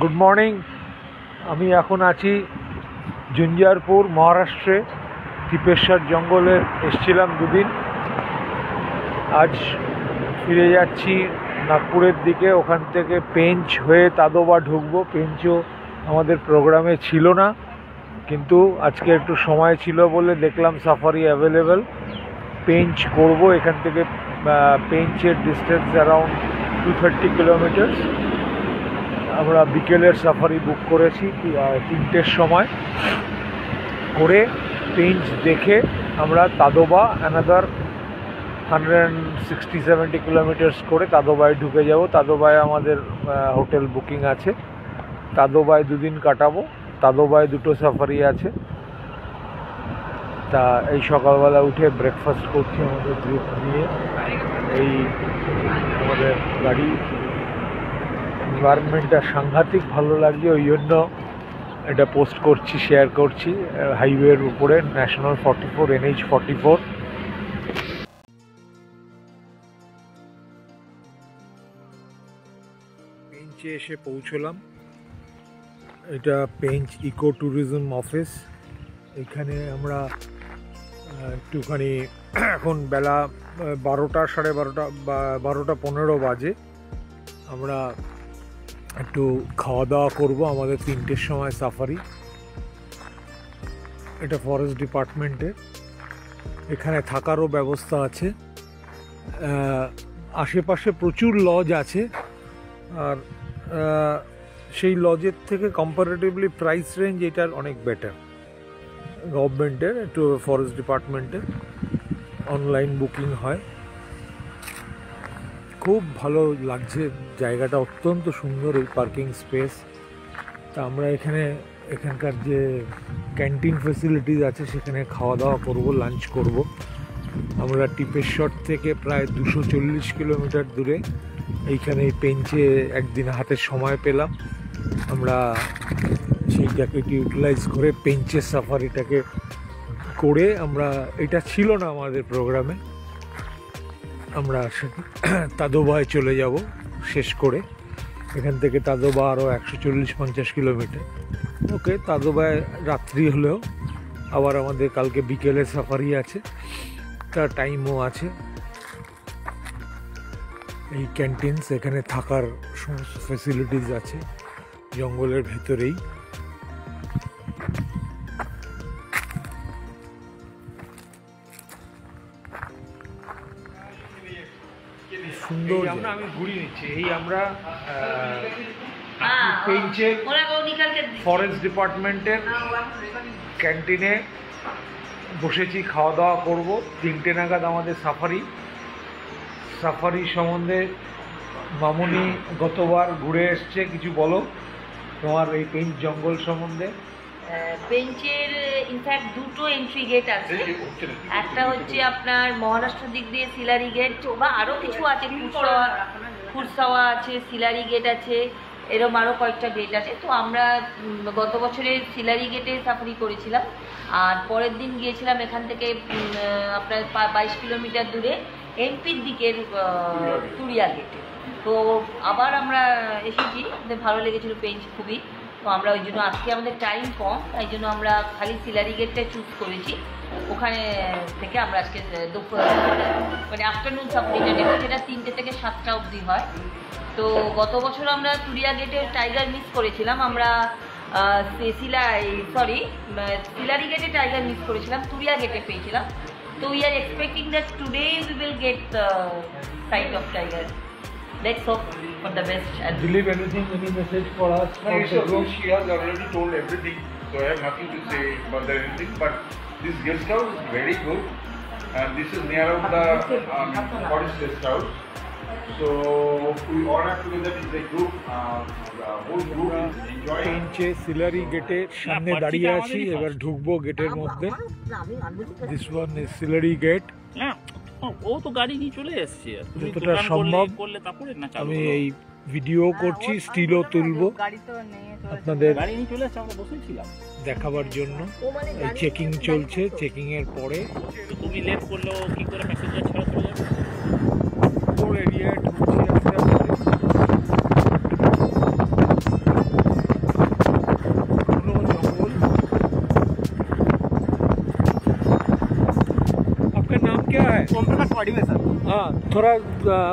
Good morning. আমি এখন আছি জুঞ্জারপুর, মহারাষ্ট্রে। টিপেশ্বর জঙ্গলে এসেছিলাম দুদিন, আজ ফিরে যাচ্ছি নাগপুরের দিকে। ওখান থেকে পেঞ্চ হয়ে তাদোবা ঢুকবো। পেঞ্চও আমাদের প্রোগ্রামে ছিল না, কিন্তু আজকে একটু সময় ছিল বলে দেখলাম সাফারি অ্যাভেলেবেল। পেঞ্চ করব। এখান থেকে পেঞ্চের ডিস্টেন্স অ্যারাউন্ড 230 কিলোমিটার্স। আমরা বিকেলের সাফারি বুক করেছি 3টের সময় করে। পেঞ্চ দেখে আমরা তাদোবা অ্যানাদার 160-70 কিলোমিটার্স করে তাদোবায় ঢুকে যাব। তাদোবায় আমাদের হোটেল বুকিং আছে। তাদোবায় দুদিন কাটাবো। তাদোবায় দুটো সাফারি আছে। তা এই সকালবেলা উঠে ব্রেকফাস্ট করছি আমাদের গ্রুপ নিয়ে। এই আমাদের গাড়ি, এনভায়রনমেন্টটা সাংঘাতিক ভালো লাগছে, ওই জন্য এটা পোস্ট করছি, শেয়ার করছি। হাইওয়ের উপরে ন্যাশনাল 44, NH 44। পেঞ্চে এসে পৌঁছলাম। এটা পেঞ্চ ইকো ট্যুরিজম অফিস। এখানে আমরা একটুখানি, এখন বেলা 12টা, সাড়ে 12টা বা 12টা 15 বাজে। আমরা একটু খাওয়া দাওয়া করবো। আমাদের 3টের সময় সাফারি। এটা ফরেস্ট ডিপার্টমেন্টের। এখানে থাকারও ব্যবস্থা আছে। আশেপাশে প্রচুর লজ আছে, আর সেই লজের থেকে কম্পারেটিভলি প্রাইস রেঞ্জ এটার অনেক বেটার। গভর্নমেন্টের, একটু ফরেস্ট ডিপার্টমেন্টের অনলাইন বুকিং হয়। খুব ভালো লাগছে জায়গাটা, অত্যন্ত সুন্দর এই পার্কিং স্পেস। তা আমরা এখানকার যে ক্যান্টিন ফেসিলিটিস আছে সেখানে খাওয়া দাওয়া করব, লাঞ্চ করব। আমরা টিপেশ্বর থেকে প্রায় 240 কিলোমিটার দূরে এইখানে পেঞ্চে একদিন হাতে সময় পেলাম। আমরা সেইটাকে ইউটিলাইজ করে পেঞ্চের সাফারিটাকে করে, আমরা এটা ছিল না আমাদের প্রোগ্রামে, আমরা তাদোবায় চলে যাব শেষ করে। এখান থেকে তাদোবা আরও 140-50 কিলোমিটার। ওকে, তাদোবায় রাত্রি হলেও আবার আমাদের কালকে বিকেলে সাফারি আছে, তার টাইমও আছে। এই ক্যান্টিনস, এখানে থাকার সমস্ত ফেসিলিটিস আছে জঙ্গলের ভেতরেই। সুন্দর। আমি ঘুরিয়ে নিচ্ছি। এই আমরা পেঞ্চের ফরেস্ট ডিপার্টমেন্টের ক্যান্টিনে বসেছি, খাওয়া দাওয়া করব। 3টে নাগাদ আমাদের সাফারি সম্বন্ধে মামুনি গতবার ঘুরে এসছে, কিছু বলো তোমার এই পেঞ্চ জঙ্গল সম্বন্ধে। পেঞ্চের ইনফ্যাক্ট দুটো এন্ট্রি গেট আছে। একটা হচ্ছে আপনার মহারাষ্ট্র দিক দিয়ে সিলারি গেট, বা আরও কিছু আছে, খুরসাওয়া আছে, সিলারি গেট আছে, এরকম আরও কয়েকটা গেট আছে। তো আমরা গত বছরে সিলারি গেটে সাফারি করেছিলাম, আর পরের দিন গিয়েছিলাম এখান থেকে আপনার 22 কিলোমিটার দূরে এমপির দিকের তুরিয়া গেটে। তো আবার আমরা এসেছি, আমাদের ভালো লেগেছিলো পেঞ্চ খুবই। তো আমরা ওই জন্য আজকে আমাদের টাইম কম, তাই জন্য আমরা খালি সিলারি গেটটা চুজ করেছি। ওখানে থেকে আমরা আজকে দুপুর মানে আফটারনুন সাফারিটা নেব, যেটা 3টে থেকে 7টা অবধি হয়। তো গত বছর আমরা তুরিয়া গেটের টাইগার মিস করেছিলাম। আমরা সিলারি গেটে টাইগার মিস করেছিলাম, তুরিয়া গেটে পেয়েছিলাম। তো we are expecting that today we will get sight of tiger. Let's hope for the best. And believe anything, any message for us? She has already told everything, so I have nothing to say about anything. But this guest house is very good, and this is near of the forest guest house. So we all have together in the group. The whole group is enjoying. পেঞ্চে সিলারি গেটের সামনে দাঁড়িয়ে আছি, এবার ঢুকবো গেটের মধ্যে। This one is Silari gate. ও তো গাড়ি নিয়ে চলে এসছে, যতটা সম্ভব আমি এই ভিডিও করছি, স্টিলও তুলবো আপনাদের দেখাবার জন্য। এই চেকিং চলছে, চেকিং এর পরে তুমি লেট করলেও কি করে প্যাসেঞ্জার ছাড়া চলে যাবে। এরিয়ায় ঢুকছি আস্তে আস্তে। पहाड़ी में सर। हाँ, थोड़ा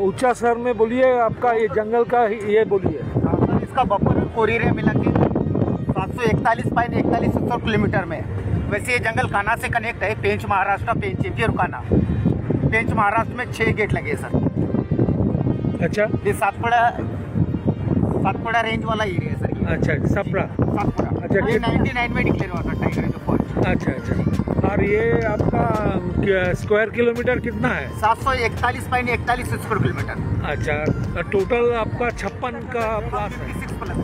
ऊंचा सर में बोलिए, आपका ये जंगल का ये बोलिए। सर इसका बफर कोरिरे मिला के 741.41 किलोमीटर में। वैसे ये जंगल कान्हा से कनेक्ट है, पेंच महाराष्ट्र, पेंच एमपी और कान्हा। पेंच महाराष्ट्र में 6 गेट लगे सर। अच्छा ये सातपुड़ा रेंज वाला एरिया है सर ये। अच्छा, सपरा। सातपुड़ा अच्छा, ये 99 में डिक्लेयर हुआ था टाइगर रिजर्व फॉरेस्ट। अच्छा अच्छा, और ये आपका स्क्वायर किलोमीटर कितना है? 741.41 स्क्वायर किलोमीटर। अच्छा, टोटल आपका 56 का प्लस है। 56 प्लस।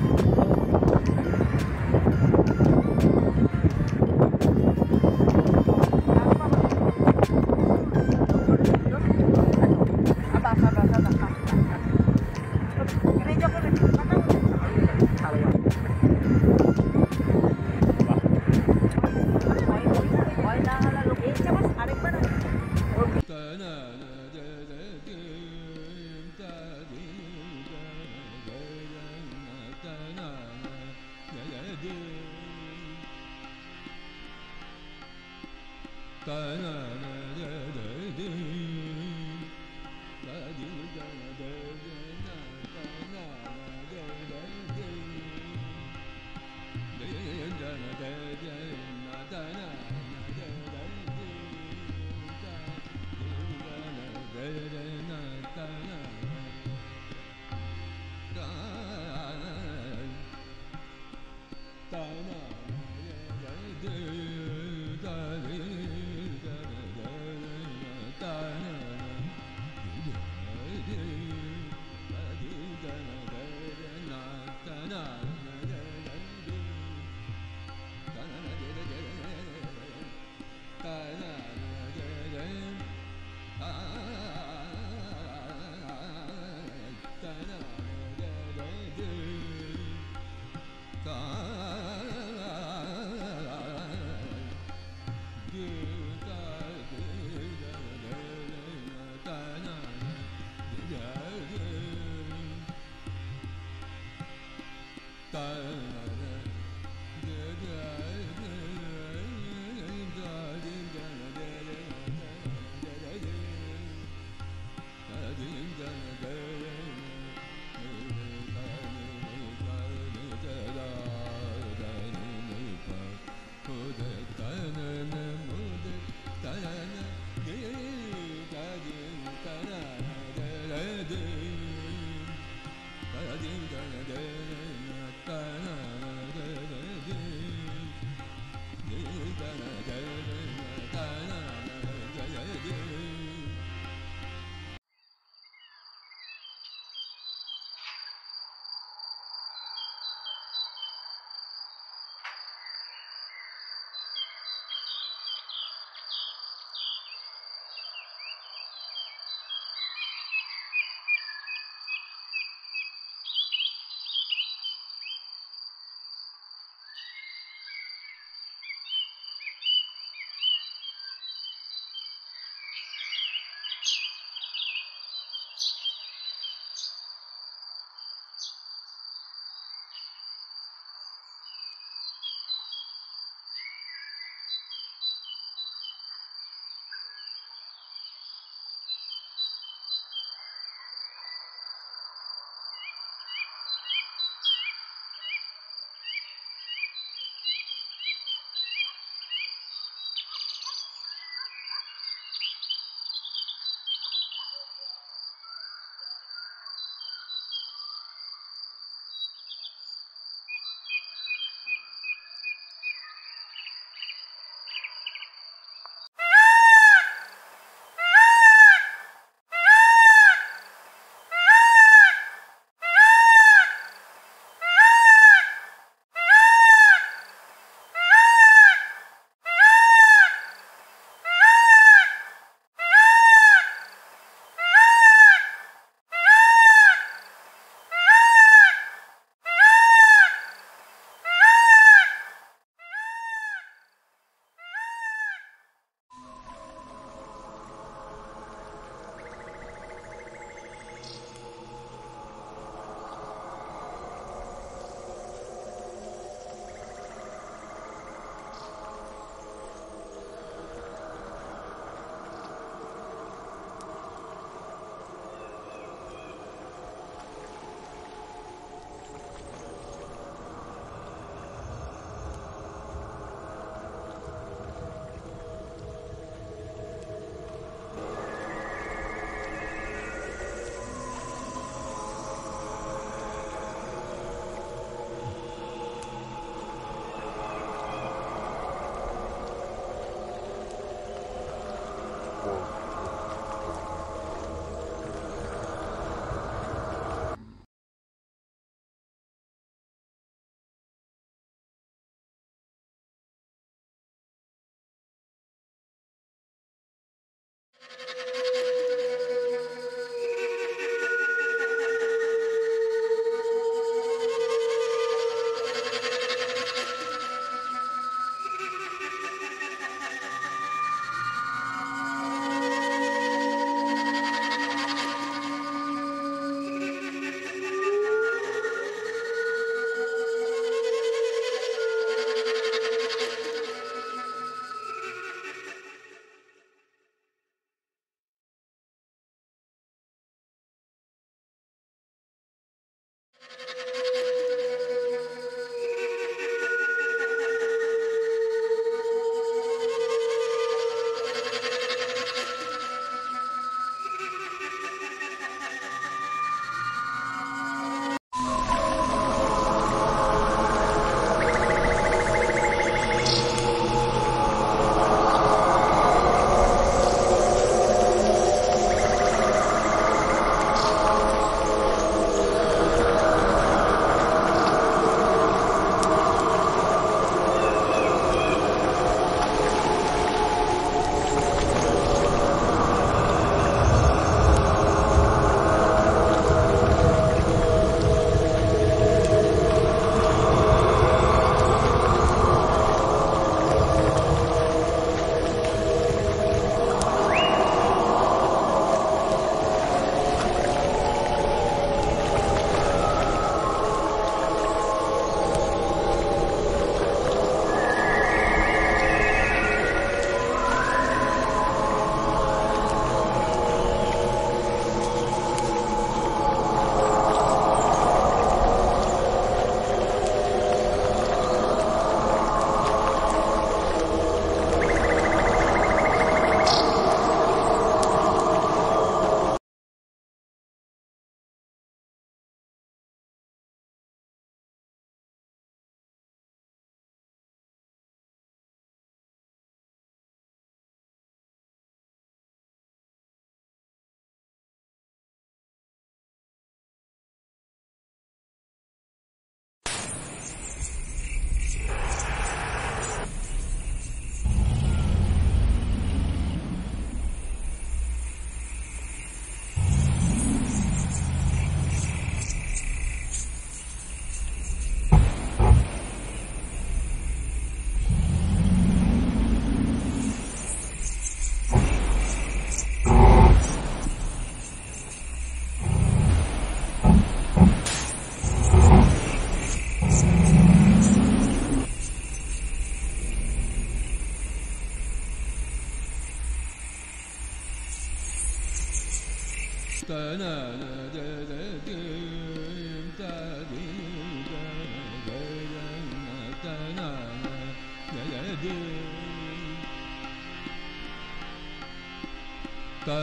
Da